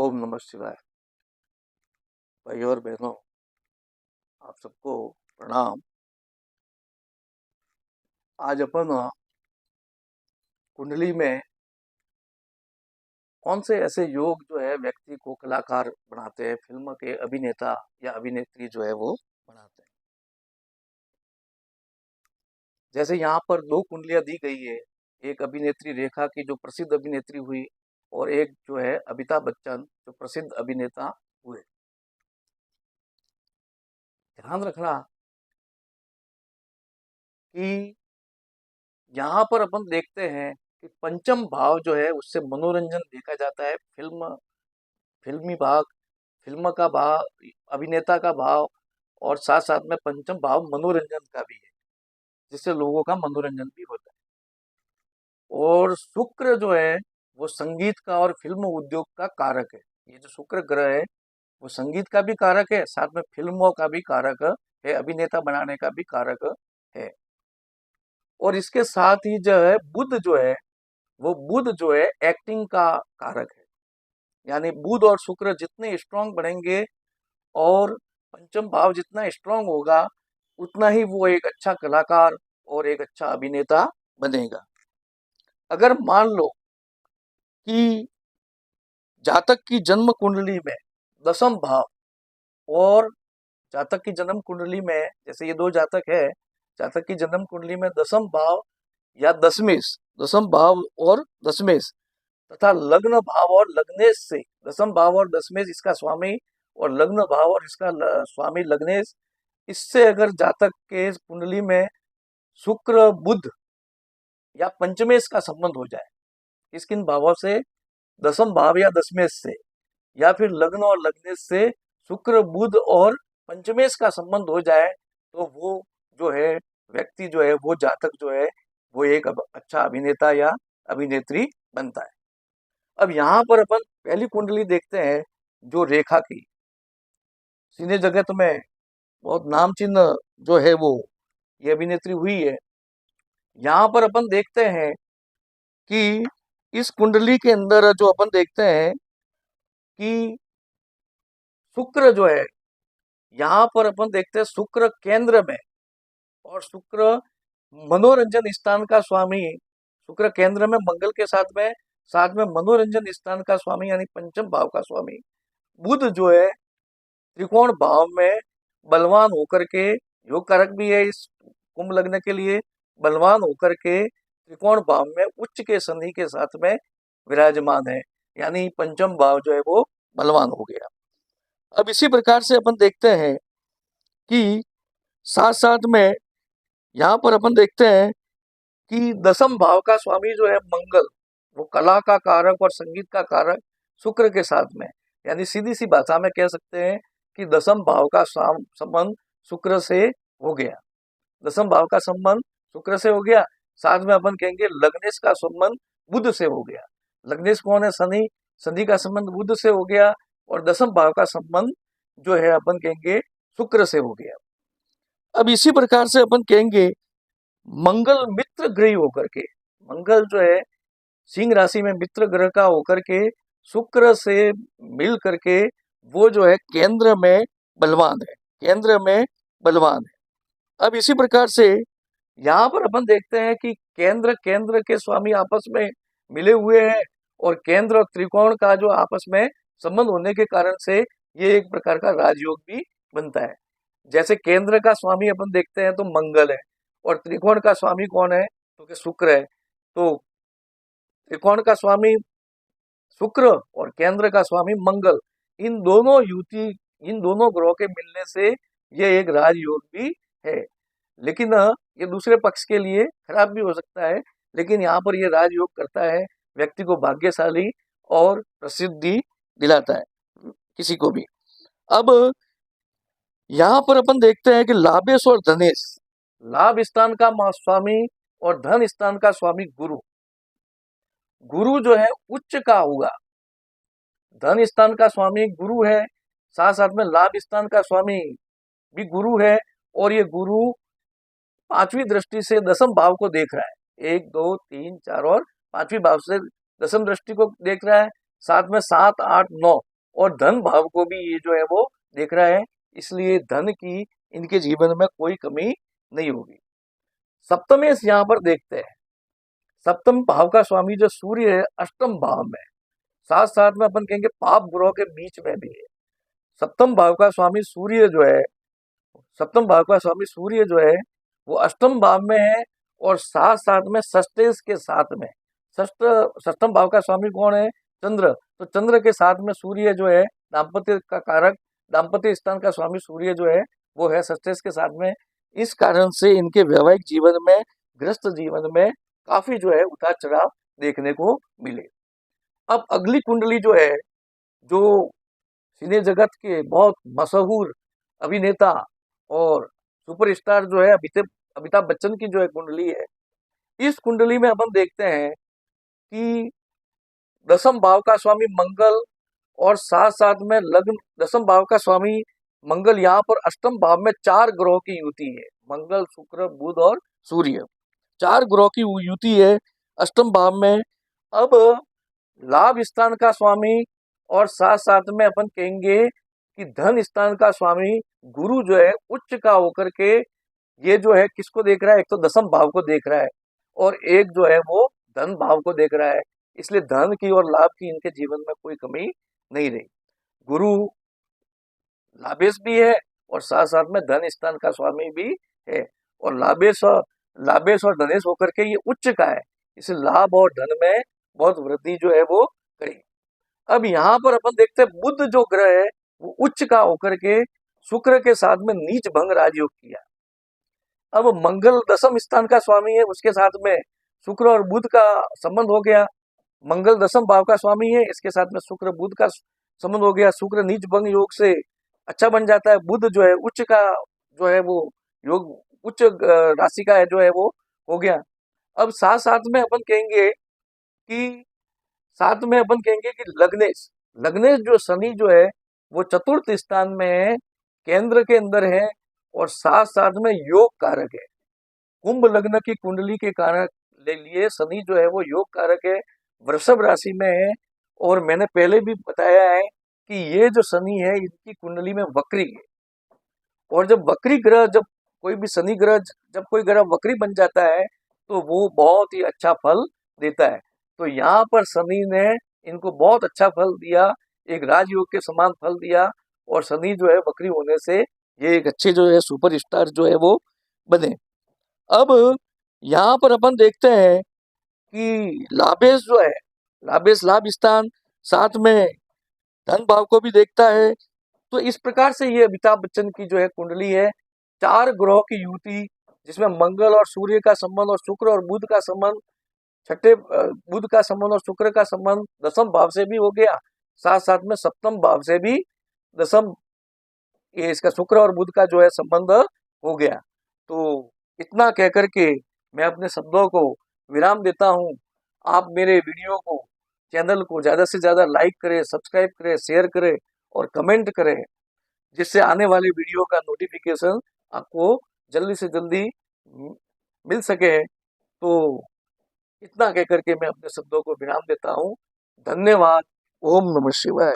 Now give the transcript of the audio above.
ओम नमः शिवाय। भाई और बहनों, आप सबको प्रणाम। आज अपन कुंडली में कौन से ऐसे योग जो है व्यक्ति को कलाकार बनाते हैं, फिल्म के अभिनेता या अभिनेत्री जो है वो बनाते हैं। जैसे यहाँ पर दो कुंडलियां दी गई है, एक अभिनेत्री रेखा की जो प्रसिद्ध अभिनेत्री हुई, और एक जो है अमिताभ बच्चन जो प्रसिद्ध अभिनेता हुए। ध्यान रखना कि यहाँ पर अपन देखते हैं कि पंचम भाव जो है उससे मनोरंजन देखा जाता है। फिल्मी भाग, फिल्म का भाव, अभिनेता का भाव, और साथ साथ में पंचम भाव मनोरंजन का भी है, जिससे लोगों का मनोरंजन भी होता है। और शुक्र जो है वो संगीत का और फिल्म उद्योग का कारक है। ये जो शुक्र ग्रह है वो संगीत का भी कारक है, साथ में फिल्मों का भी कारक है, अभिनेता बनाने का भी कारक है। और इसके साथ ही जो है बुध जो है एक्टिंग का कारक है। यानी बुध और शुक्र जितने स्ट्रांग बनेंगे और पंचम भाव जितना स्ट्रांग होगा, उतना ही वो एक अच्छा कलाकार और एक अच्छा अभिनेता बनेगा। अगर मान लो कि जातक की जन्म कुंडली में दसम भाव और जातक की जन्म कुंडली में, जैसे ये दो जातक है, जातक की जन्म कुंडली में दसम भाव या दशमेश, दसम भाव और दशमेश तथा लग्न भाव और लग्नेश से, दसम भाव और दशमेश इसका स्वामी और लग्न भाव और इसका स्वामी लग्नेश, इससे अगर जातक के कुंडली में शुक्र बुध या पंचमेश का संबंध हो जाए, किस किन भावों से, दसम भाव या दशमेश से, या फिर लग्न और लग्नेश से शुक्र बुध और पंचमेश का संबंध हो जाए, तो वो जो है व्यक्ति जो है वो जातक जो है वो एक अच्छा अभिनेता या अभिनेत्री बनता है। अब यहाँ पर अपन पहली कुंडली देखते हैं जो रेखा की। सिने जगत में बहुत नाम चिन्ह जो है वो ये अभिनेत्री हुई है। यहाँ पर अपन देखते हैं कि इस कुंडली के अंदर जो अपन देखते हैं कि शुक्र जो है, यहाँ पर अपन देखते हैं शुक्र केंद्र में, और शुक्र मनोरंजन स्थान का स्वामी, शुक्र केंद्र में मंगल के साथ में मनोरंजन स्थान का स्वामी यानी पंचम भाव का स्वामी बुध जो है त्रिकोण भाव में बलवान होकर के, योग कारक भी है इस कुंभ लग्न के लिए, बलवान होकर के त्रिकोण भाव में उच्च के शनि के साथ में विराजमान है। यानी पंचम भाव जो है वो बलवान हो गया। अब इसी प्रकार से अपन देखते हैं कि साथ साथ में यहाँ पर अपन देखते हैं कि दसम भाव का स्वामी जो है मंगल, वो कला का कारक और संगीत का कारक शुक्र के साथ में, यानी सीधी सी भाषा में कह सकते हैं कि दसम भाव का संबंध शुक्र से हो गया। दसम भाव का संबंध शुक्र से हो गया। साथ में अपन कहेंगे लग्नेश का संबंध बुध से हो गया। लग्नेश कौन है? शनि। शनि का संबंध बुध से हो गया, और दसम भाव का संबंध जो है अपन कहेंगे शुक्र से हो गया। अब इसी प्रकार से अपन कहेंगे मंगल मित्र ग्रह होकर के, मंगल जो है सिंह राशि में मित्र ग्रह का होकर के शुक्र से मिल करके वो जो है केंद्र में बलवान है, केंद्र में बलवान है। अब इसी प्रकार से यहाँ पर अपन देखते हैं कि केंद्र के स्वामी आपस में मिले हुए हैं, और केंद्र और त्रिकोण का जो आपस में संबंध होने के कारण से ये एक प्रकार का राजयोग भी बनता है। जैसे केंद्र का स्वामी अपन देखते हैं तो मंगल है, और त्रिकोण का स्वामी कौन है? तो कि शुक्र है। तो त्रिकोण का स्वामी शुक्र और केंद्र का स्वामी मंगल, इन दोनों ग्रहों के मिलने से ये एक राजयोग भी है। लेकिन ये दूसरे पक्ष के लिए खराब भी हो सकता है, लेकिन यहाँ पर ये राजयोग करता है, व्यक्ति को भाग्यशाली और प्रसिद्धि दिलाता है किसी को भी। अब यहाँ पर अपन देखते हैं कि लाभेश और धनेश, लाभ स्थान का स्वामी और धन स्थान का स्वामी गुरु, गुरु जो है उच्च का होगा। धन स्थान का स्वामी गुरु है, साथ साथ में लाभ स्थान का स्वामी भी गुरु है, और ये गुरु पांचवी दृष्टि से दसम भाव को देख रहा है। 1 2 3 4 और पांचवी भाव से दसम दृष्टि को देख रहा है। साथ में 7 8 9 और धन भाव को भी ये जो है वो देख रहा है, इसलिए धन की इनके जीवन में कोई कमी नहीं होगी। सप्तमेश यहाँ पर देखते हैं, सप्तम भाव का स्वामी जो सूर्य है अष्टम भाव में, साथ साथ में अपन कहेंगे पाप ग्रह के बीच में भी है। सप्तम भाव का स्वामी सूर्य जो है, सप्तम भाव का स्वामी सूर्य जो है वो अष्टम भाव में है, और साथ साथ में षष्टेश के साथ में, षष्ठ सप्तम भाव का स्वामी कौन है? चंद्र। तो चंद्र के साथ में सूर्य जो है दाम्पत्य का कारक, दाम्पत्य स्थान का स्वामी सूर्य जो है वो है षष्टेश के साथ में। इस कारण से इनके वैवाहिक जीवन में, गृहस्थ जीवन में काफी जो है उतार चढ़ाव देखने को मिले। अब अगली कुंडली जो है, जो सिने जगत के बहुत मशहूर अभिनेता और सुपरस्टार जो है अमिताभ बच्चन की जो है कुंडली है, इस कुंडली में अपन देखते हैं कि दसम भाव का स्वामी मंगल और साथ साथ में लग्न, दसम भाव का स्वामी मंगल यहाँ पर अष्टम भाव में 4 ग्रहों की युति है, मंगल शुक्र बुध और सूर्य, 4 ग्रहों की युति है अष्टम भाव में। अब लाभ स्थान का स्वामी और साथ साथ में अपन कहेंगे कि धन स्थान का स्वामी गुरु जो है उच्च का होकर के ये जो है किसको देख रहा है? एक तो दसम भाव को देख रहा है और एक जो है वो धन भाव को देख रहा है, इसलिए धन की और लाभ की इनके जीवन में कोई कमी नहीं रही। गुरु लाभेश भी है और साथ साथ में धन स्थान का स्वामी भी है, और लाभेश और धनेश होकर के ये उच्च का है, इसे लाभ और धन में बहुत वृद्धि जो है वो करेगी। अब यहाँ पर अपन देखते हैं बुध जो ग्रह है वो उच्च का होकर के शुक्र के साथ में नीच भंग राजयोग किया। अब मंगल दसम स्थान का स्वामी है, उसके साथ में शुक्र और बुध का संबंध हो गया। मंगल दसम भाव का स्वामी है, इसके साथ में शुक्र बुध का संबंध हो गया। शुक्र नीच भंग योग से अच्छा बन जाता है। बुध जो है उच्च का जो है वो योग उच्च राशि का है जो है वो हो गया। अब साथ साथ में अपन कहेंगे कि लग्नेश, लग्नेश जो शनि जो है वो चतुर्थ स्थान में है, केंद्र के अंदर है और साथ साथ में योग कारक है। कुंभ लग्न की कुंडली के कारण ले लिए शनि जो है वो योग कारक है, वृषभ राशि में है। और मैंने पहले भी बताया है कि ये जो शनि है इनकी कुंडली में वक्री है, और जब वक्री ग्रह, जब कोई भी शनि ग्रह, जब कोई ग्रह वक्री बन जाता है तो वो बहुत ही अच्छा फल देता है। तो यहाँ पर शनि ने इनको बहुत अच्छा फल दिया, एक राजयोग के समान फल दिया, और शनि जो है वक्री होने से ये एक अच्छे जो है सुपरस्टार जो है वो बने। अब यहाँ पर अपन देखते हैं कि लाभेश जो है, लाभेश लाभ स्थान साथ में धन भाव को भी देखता है। तो इस प्रकार से ये अमिताभ बच्चन की जो है कुंडली है, 4 ग्रहों की युति, जिसमें मंगल और सूर्य का संबंध और शुक्र और बुध का संबंध, छठे बुध का संबंध और शुक्र का संबंध दसम भाव से भी हो गया, साथ साथ में सप्तम भाव से भी दसम, ये इसका शुक्र और बुध का जो है संबंध हो गया। तो इतना कह करके मैं अपने शब्दों को विराम देता हूँ। आप मेरे वीडियो को, चैनल को ज़्यादा से ज़्यादा लाइक करें, सब्सक्राइब करें, शेयर करें और कमेंट करें, जिससे आने वाले वीडियो का नोटिफिकेशन आपको जल्दी से जल्दी मिल सके। तो इतना कह करके मैं अपने शब्दों को विराम देता हूँ। धन्यवाद। ओम नमः शिवाय।